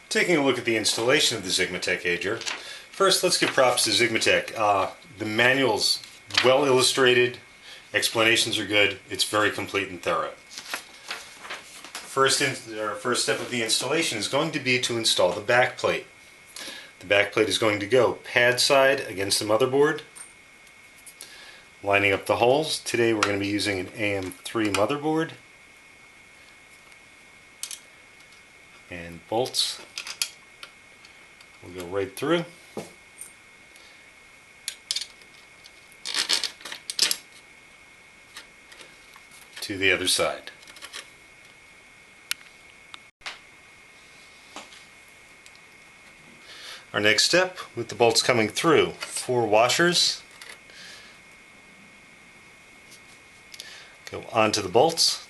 Taking a look at the installation of the Xigmatek Aegir. First, let's give props to Xigmatek. The manual's well illustrated, explanations are good, it's very complete and thorough. First step of the installation is going to be to install the backplate. The backplate is going to go pad side against the motherboard, lining up the holes. Today we're going to be using an AM3 motherboard, and bolts will go right through. To the other side. Our next step, with the bolts coming through, 4 washers go onto the bolts.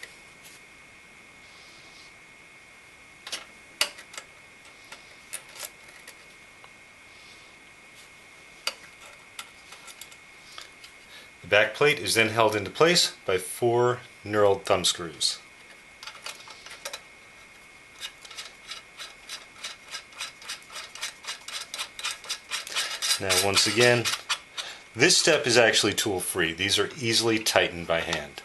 The back plate is then held into place by 4 knurled thumb screws. Now once again, this step is actually tool free. These are easily tightened by hand.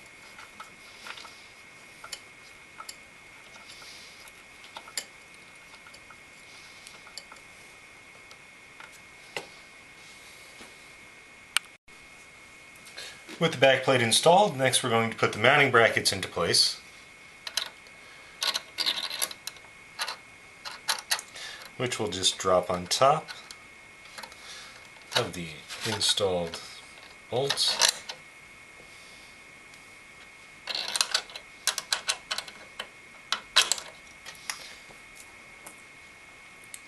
With the back plate installed, next we're going to put the mounting brackets into place. Which will just drop on top of the installed bolts.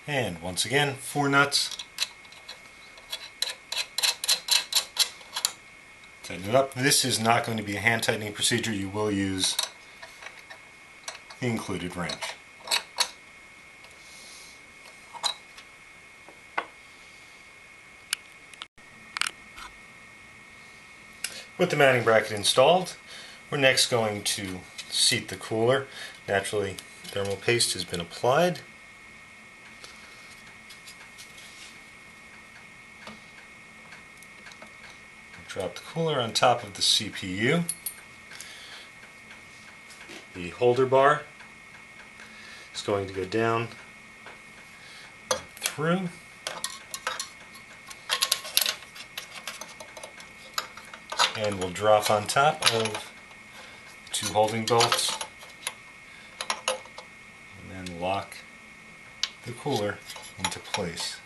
And once again, 4 nuts. Tighten it up. This is not going to be a hand tightening procedure. You will use the included wrench. With the mounting bracket installed, we're next going to seat the cooler. Naturally, thermal paste has been applied. Drop the cooler on top of the CPU. The holder bar is going to go down through. And will drop on top of 2 holding bolts and then lock the cooler into place.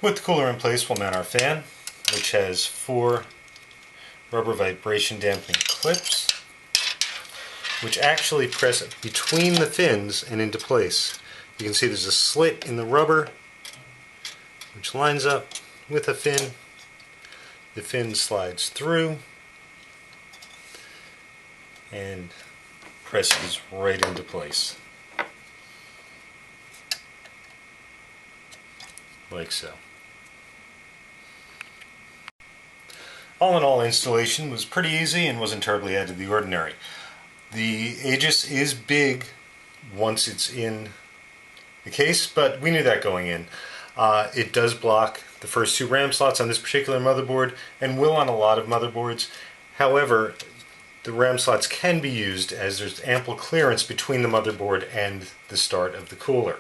With the cooler in place, we'll mount our fan, which has 4 rubber vibration dampening clips, which actually press between the fins and into place. You can see there's a slit in the rubber which lines up with a fin. The fin slides through and presses right into place. Like so. All in all, installation was pretty easy and wasn't terribly out of the ordinary. The Aegis is big once it's in the case, but we knew that going in. It does block the first 2 RAM slots on this particular motherboard and will on a lot of motherboards. However, the RAM slots can be used as there's ample clearance between the motherboard and the start of the cooler.